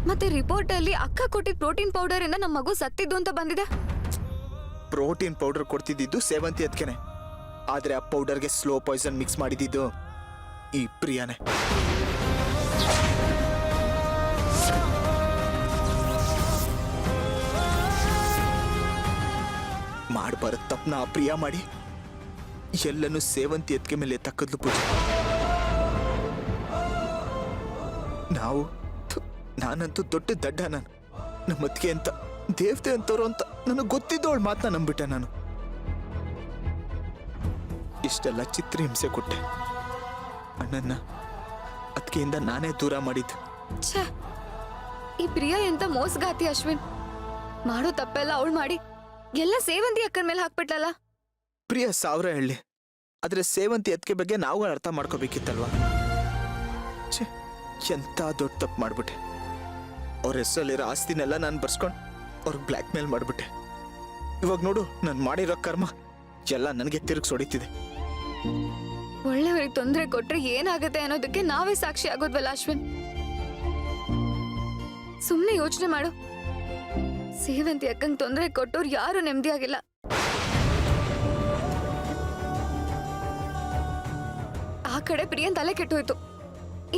ಮತ್ತೆ ರಿಪೋರ್ಟ್ ಅಲ್ಲಿ ಅಕ್ಕ ಕೊಟ್ಟಿದ್ದ ಪ್ರೋಟೀನ್ ಪೌಡರ್ ಇಂದ ನಮ್ಮ ಮಗು ಸತ್ತಿದ್ದು ಅಂತ ಬಂದಿದೆ. ಪ್ರೋಟೀನ್ ಪೌಡರ್ ಕೊಡ್ತಿದ್ದು ಸೇವಂತಿ ಅದಕ್ಕೇನೆ, ಆದ್ರೆ ಆ ಪೌಡರ್ಗೆ ಸ್ಲೋ ಪಾಯ್ಸನ್ ಮಿಕ್ಸ್ ಮಾಡಿದ್ದು ಈ ಪ್ರಿಯಾನೇ. ಮಾಡಬಾರದು ತಪ್ಪನ ಆ ಪ್ರಿಯಾ ಮಾಡಿ ಎಲ್ಲನೂ ಸೇವಂತಿ ಎತ್ಕೆ ಮೇಲೆ ತಕ್ಕದ್ಲು ಪೂಜೆ. ನಾನಂತೂ ದೊಡ್ಡ ದಡ್ಡ. ನಾನು ನಮ್ಮ ಅತ್ತಿಗೆ ಅಂತ ದೇವತೆ ಅಂತವ್ರು ಅಂತ ನನಗೆ ಗೊತ್ತಿದ್ದವಳು ಮಾತನ್ನ ನಂಬಿಟ್ಟೆ. ನಾನು ಇಷ್ಟೆಲ್ಲ ಚಿತ್ರಹಿಂಸೆ ಕೊಟ್ಟೆ. ಅಣ್ಣನ್ನ ಅದಕ್ಕೆಯಿಂದ ನಾನೇ ದೂರ ಮಾಡಿದ್ದು. ಛೇ, ಈ ಪ್ರಿಯಾ ಎಂತ ಮೋಸಗಾತಿ ಅಶ್ವಿನ್. ಮಾಡೋ ತಪ್ಪೆಲ್ಲ ಅವಳು ಮಾಡಿ ಎಲ್ಲ ಸೇವಂತಿ ಅಕ್ಕನ ಮೇಲೆ ಹಾಕ್ಬಿಟ್ಲಲ್ಲ. ಪ್ರಿಯಾ 1000 ಹೇಳಿ, ಆದ್ರೆ ಸೇವಂತಿ ಅದಕ್ಕೆ ಬಗ್ಗೆ ನಾವು ಅರ್ಥ ಮಾಡ್ಕೋಬೇಕಿತ್ತಲ್ವಾ. ಛೇ, ಎಂತ ದೊಡ್ಡ ತಪ್ಪು ಮಾಡ್ಬಿಟ್ಟೆ. ಅವ್ರ ಹೆಸರಲ್ಲಿರೋ ಆಸ್ತಿನೆಲ್ಲ ನಾನು ಬರ್ಸ್ಕೊಂಡು ಅವ್ರಿಗೆ ಬ್ಲ್ಯಾಕ್ ಮೇಲ್ ಮಾಡ್ಬಿಟ್ಟೆ. ಇವಾಗ ನೋಡು, ನಾನು ಮಾಡಿರೋ ಕರ್ಮ ಎಲ್ಲ ನನಗೆ ತಿರುಗಿಸಿ ಹೊಡಿತಿದೆ. ಒಳ್ಳೆಯವರಿಗೆ ತೊಂದರೆ ಕೊಟ್ರೆ ಏನಾಗುತ್ತೆ ಅನ್ನೋದಕ್ಕೆ ನಾವೇ ಸಾಕ್ಷಿ ಆಗೋದ್ವಲ್ಲ ಅಶ್ವಿನ್. ಸುಮ್ನೆ ಯೋಚನೆ ಮಾಡು. ಸೇವಂತಿ ಅಕ್ಕಂಗ್ ತೊಂದರೆ ಕೊಟ್ಟವ್ರು ಯಾರು ನೆಮ್ಮದಿಯಾಗಿಲ್ಲ. ಆ ಕಡೆ ಪ್ರಿಯನ್ ತಲೆ ಕೆಟ್ಟೋಯ್ತು.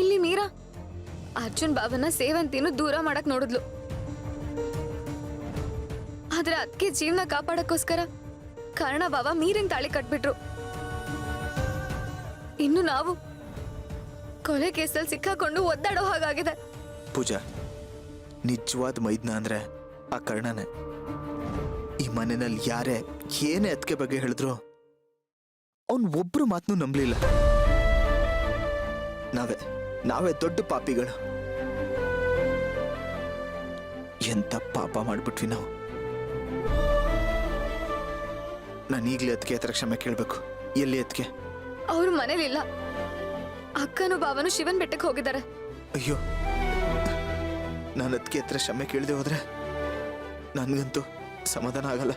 ಇಲ್ಲಿ ಮೀರಾ ಅರ್ಜುನ್ ಬಾಬನ ಸೇವಂತಿನೂ ದೂರ ಮಾಡಕ್ ನೋಡಿದ್ಲು. ಆದ್ರೆ ಅದಕ್ಕೆ ಜೀವನ ಕಾಪಾಡಕ್ಕೋಸ್ಕರ ಕರ್ಣ ಬಾಬಾ ಮೀರಿನ ತಾಳಿ ಕಟ್ಬಿಟ್ರು. ಇನ್ನು ನಾವು ಕೊಲೆ ಕೇಸಲ್ಲಿ ಸಿಕ್ಕಾಕೊಂಡು ಒದ್ದಾಡೋ ಹಾಗಾಗಿದೆ. ಪೂಜಾ, ನಿಜವಾದ ಮೈದ್ನ ಅಂದ್ರೆ ಆ ಕರ್ಣನೇ. ಈ ಮನೆಯಲ್ಲಿ ಯಾರೇ ಏನೇ ಅದಕ್ಕೆ ಬಗ್ಗೆ ಹೇಳಿದ್ರು ಅವನ್ ಒಬ್ರು ಮಾತನ್ನು ನಂಬಲಿಲ್ಲ. ನಾವೇ ದೊಡ್ಡ ಪಾಪಿಗಳು. ಎಂತ ಪಾಪ ಮಾಡ್ಬಿಟ್ವಿ ನಾವು. ನಾನು ಈಗಲೇ ಅದಕ್ಕೆ ಹತ್ರ ಕ್ಷಮೆ ಕೇಳಬೇಕು. ಎಲ್ಲಿ ಅದಕ್ಕೆ? ಅವ್ರು ಮನೇಲಿಲ್ಲ. ಅಕ್ಕನು ಬಾವನು ಶಿವನ್ ಬೆಟ್ಟಕ್ಕೆ ಹೋಗಿದ್ದಾರೆ. ಅಯ್ಯೋ, ನಾನು ಅದಕ್ಕೆ ಹತ್ರ ಕ್ಷಮೆ ಕೇಳದೆ ಹೋದ್ರೆ ನನ್ಗಂತೂ ಸಮಾಧಾನ ಆಗಲ್ಲ.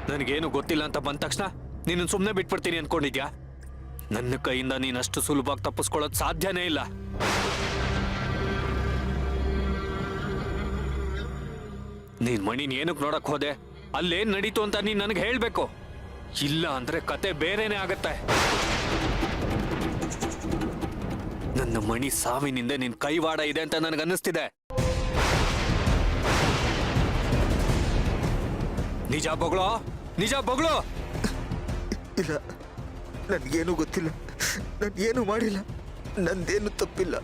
ನನಗೇನು ಗೊತ್ತಿಲ್ಲ ಅಂತ ಬಂದ ತಕ್ಷಣ ನೀನು ಸುಮ್ಮನೆ ಬಿಟ್ಬಿಡ್ತೀನಿ ಅನ್ಕೊಂಡಿದ್ಯಾ? ನನ್ನ ಕೈಯಿಂದ ನೀನಷ್ಟು ಸುಲಭವಾಗಿ ತಪ್ಪಿಸ್ಕೊಳ್ಳೋದು ಸಾಧ್ಯನೇ ಇಲ್ಲ. ನೀನ್ ಮಣಿನ್ ಏನಕ್ಕೆ ನೋಡಕ್ ಹೋದೆ? ಅಲ್ಲೇನ್ ನಡೀತು ಅಂತ ನೀನ್ ನನಗೆ ಹೇಳ್ಬೇಕು. ಇಲ್ಲ ಅಂದ್ರೆ ಕತೆ ಬೇರೆನೆ ಆಗತ್ತೆ. ನನ್ನ ಮಣಿ ಸಾವಿನಿಂದ ನಿನ್ ಕೈವಾಡ ಇದೆ ಅಂತ ನನಗನ್ನಿಸ್ತಿದೆ. ನಿಜ ಬೊಗಳೋ, ನಿಜ ಬೊಗಳೋ. ಇಲ್ಲ, ನನ್ಗೇನು ಗೊತ್ತಿಲ್ಲ. ನಾನು ಮಾಡಿಲ್ಲ. ನಂದೇನು ತಪ್ಪಿಲ್ಲ.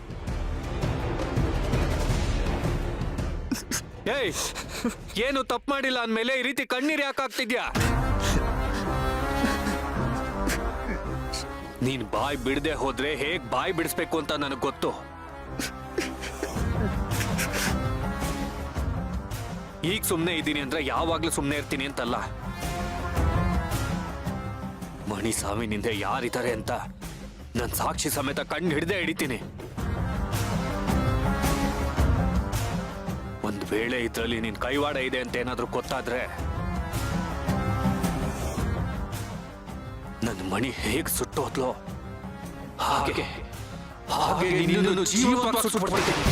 ಏಯ್, ಏನು ತಪ್ಪು ಮಾಡಿಲ್ಲ ಅಂದ್ಮೇಲೆ ಈ ರೀತಿ ಕಣ್ಣೀರು ಯಾಕಾಗ್ತಿದ್ಯಾ? ನೀನ್ ಬಾಯ್ ಬಿಡದೆ ಹೋದ್ರೆ ಹೇಗ್ ಬಾಯ್ ಬಿಡಿಸ್ಬೇಕು ಅಂತ ನನಗ್ ಗೊತ್ತು. ಈಗ ಸುಮ್ನೆ ಇದ್ದೀನಿ ಅಂದ್ರೆ ಯಾವಾಗ್ಲೂ ಸುಮ್ನೆ ಇರ್ತೀನಿ ಅಂತಲ್ಲ. ಮಣಿ ಸಾವಿನಿಂದ ಯಾರಿದ್ದಾರೆ ಅಂತ ನನ್ ಸಾಕ್ಷಿ ಸಮೇತ ಕಣ್ಣು ಹಿಡ್ದೇ ಹಿಡಿತೀನಿ. ಒಂದ್ ವೇಳೆ ಇದ್ರಲ್ಲಿ ನಿನ್ ಕೈವಾಡ ಇದೆ ಅಂತ ಏನಾದ್ರೂ ಗೊತ್ತಾದ್ರೆ ನನ್ನ ಮಣಿ ಹೇಗ್ ಸುಟ್ಟೋದ್ಲೋ ಹಾಗೆ ಜೀವನವಾಗಿ ಸುಟ್ಬಿಡ್ತೀನಿ.